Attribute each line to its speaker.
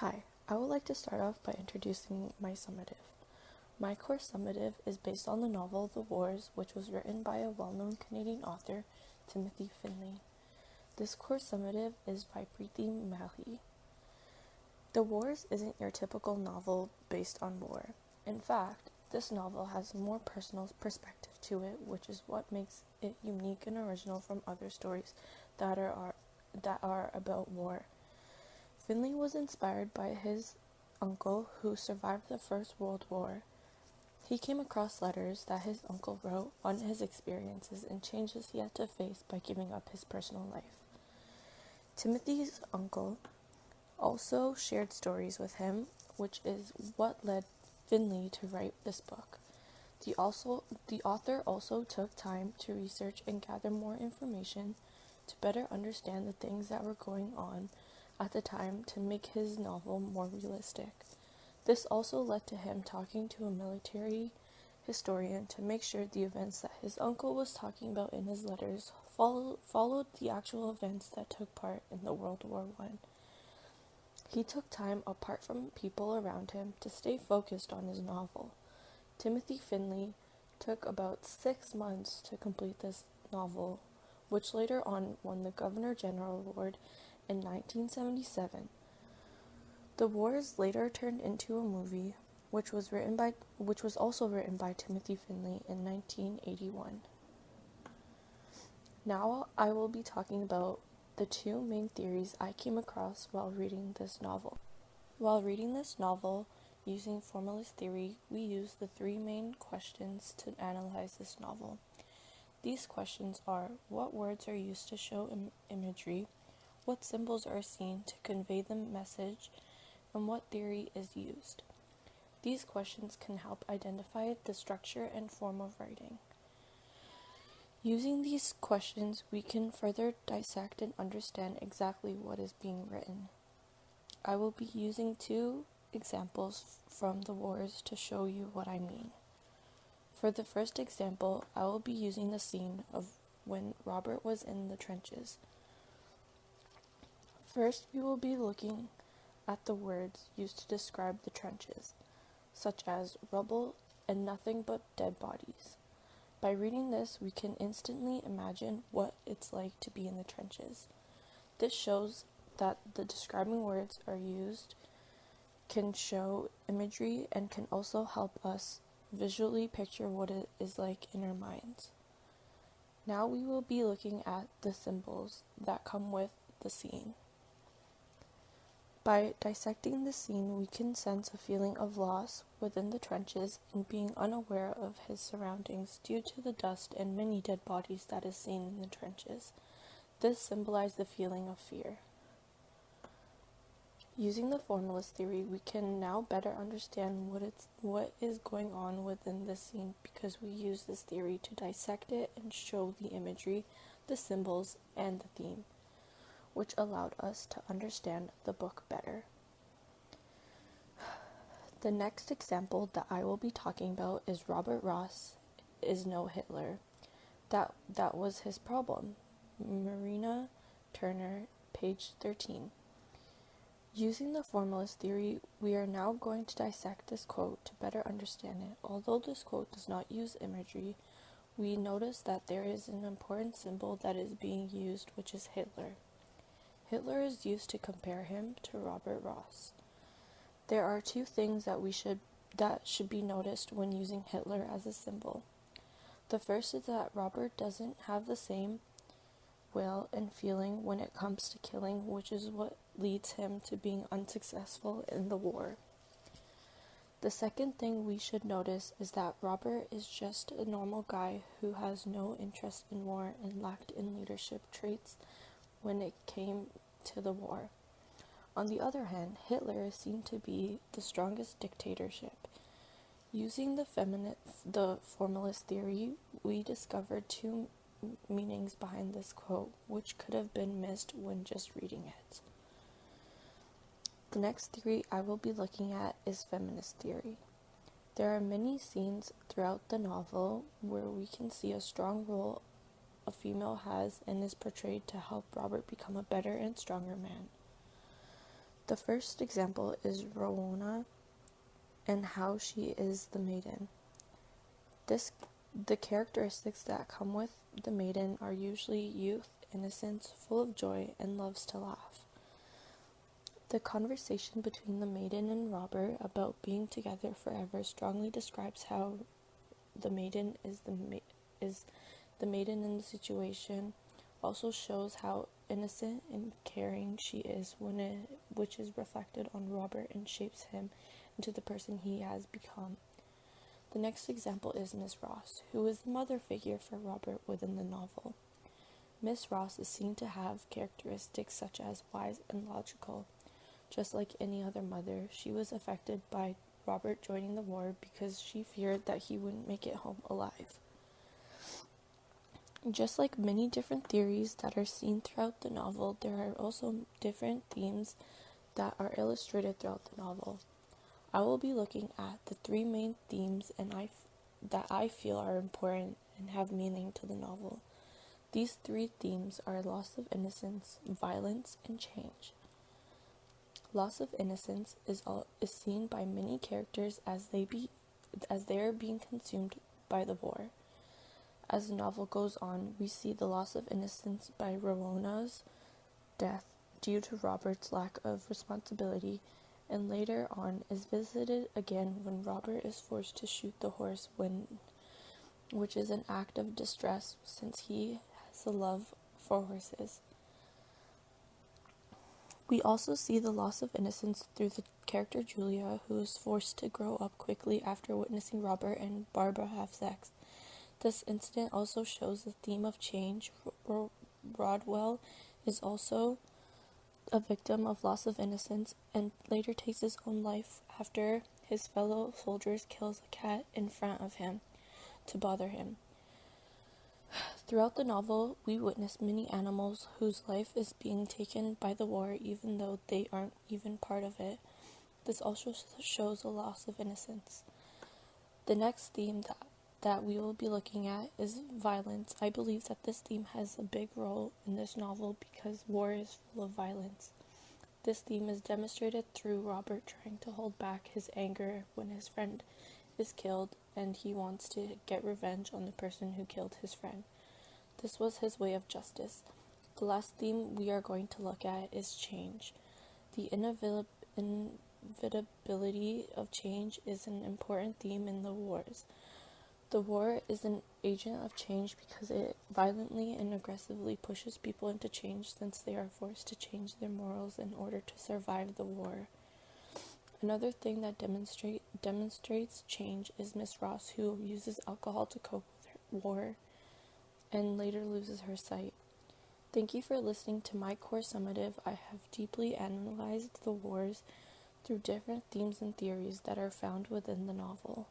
Speaker 1: Hi, I would like to start off by introducing my summative. My course summative is based on the novel The Wars, which was written by a well-known Canadian author, Timothy Finley. This course summative is by Preeti Malhi. The Wars isn't your typical novel based on war. In fact, this novel has a more personal perspective to it, which is what makes it unique and original from other stories that are about war. Finley was inspired by his uncle who survived the First World War. He came across letters that his uncle wrote on his experiences and changes he had to face by giving up his personal life. Timothy's uncle also shared stories with him, which is what led Finley to write this book. The author also took time to research and gather more information to better understand the things that were going on at the time to make his novel more realistic. This also led to him talking to a military historian to make sure the events that his uncle was talking about in his letters followed the actual events that took part in the World War I. He took time apart from people around him to stay focused on his novel. Timothy Finley took about 6 months to complete this novel, which later on won the Governor General Award in 1977. The Wars later turned into a movie, which was also written by Timothy Finley in 1981. Now I will be talking about the two main theories I came across while reading this novel. While reading this novel, using formalist theory, we use the three main questions to analyze this novel. These questions are: what words are used to show imagery? What symbols are seen to convey the message? And what theory is used? These questions can help identify the structure and form of writing. Using these questions, we can further dissect and understand exactly what is being written. I will be using two examples from the Wars to show you what I mean. For the first example, I will be using the scene of when Robert was in the trenches. First, we will be looking at the words used to describe the trenches, such as rubble and nothing but dead bodies. By reading this, we can instantly imagine what it's like to be in the trenches. This shows that the describing words are used can show imagery and can also help us visually picture what it is like in our minds. Now we will be looking at the symbols that come with the scene. By dissecting the scene, we can sense a feeling of loss within the trenches and being unaware of his surroundings due to the dust and many dead bodies that is seen in the trenches. This symbolizes the feeling of fear. Using the formalist theory, we can now better understand what is going on within the scene because we use this theory to dissect it and show the imagery, the symbols, and the theme, which allowed us to understand the book better. The next example that I will be talking about is Robert Ross is no Hitler. That was his problem. Marina Turner, page 13. Using the formalist theory, we are now going to dissect this quote to better understand it. Although this quote does not use imagery, we notice that there is an important symbol that is being used, which is Hitler. Hitler is used to compare him to Robert Ross. There are two things that should be noticed when using Hitler as a symbol. The first is that Robert doesn't have the same will and feeling when it comes to killing, which is what leads him to being unsuccessful in the war. The second thing we should notice is that Robert is just a normal guy who has no interest in war and lacked in leadership traits when it came to the war. On the other hand, Hitler is seen to be the strongest dictatorship. Using the formalist theory, we discovered two meanings behind this quote, which could have been missed when just reading it. The next theory I will be looking at is feminist theory. There are many scenes throughout the novel where we can see a strong role a female has and is portrayed to help Robert become a better and stronger man. The first example is Rowena and how she is the maiden. The characteristics that come with the maiden are usually youth, innocence, full of joy, and loves to laugh. The conversation between the maiden and Robert about being together forever strongly describes how the maiden is the maiden in the situation. Also shows how innocent and caring she is which is reflected on Robert and shapes him into the person he has become. The next example is Miss Ross, who is the mother figure for Robert within the novel. Miss Ross is seen to have characteristics such as wise and logical. Just like any other mother, she was affected by Robert joining the war because she feared that he wouldn't make it home alive. Just like many different theories that are seen throughout the novel, there are also different themes that are illustrated throughout the novel. I will be looking at the three main themes that I feel are important and have meaning to the novel. These three themes are loss of innocence, violence, and change. Loss of innocence is seen by many characters as they are being consumed by the war. As the novel goes on, we see the loss of innocence by Rowena's death due to Robert's lack of responsibility, and later on is visited again when Robert is forced to shoot the horse, which is an act of distress since he has a love for horses. We also see the loss of innocence through the character Julia, who is forced to grow up quickly after witnessing Robert and Barbara have sex. This incident also shows the theme of change. Rodwell is also a victim of loss of innocence and later takes his own life after his fellow soldiers kills a cat in front of him to bother him. Throughout the novel, we witness many animals whose life is being taken by the war even though they aren't even part of it. This also shows a loss of innocence. The next theme that we will be looking at is violence. I believe that this theme has a big role in this novel because war is full of violence. This theme is demonstrated through Robert trying to hold back his anger when his friend is killed and he wants to get revenge on the person who killed his friend. This was his way of justice. The last theme we are going to look at is change. The inevitability of change is an important theme in the wars. The war is an agent of change because it violently and aggressively pushes people into change since they are forced to change their morals in order to survive the war. Another thing that demonstrates change is Miss Ross, who uses alcohol to cope with her war and later loses her sight. Thank you for listening to my course Summative. I have deeply analyzed the wars through different themes and theories that are found within the novel.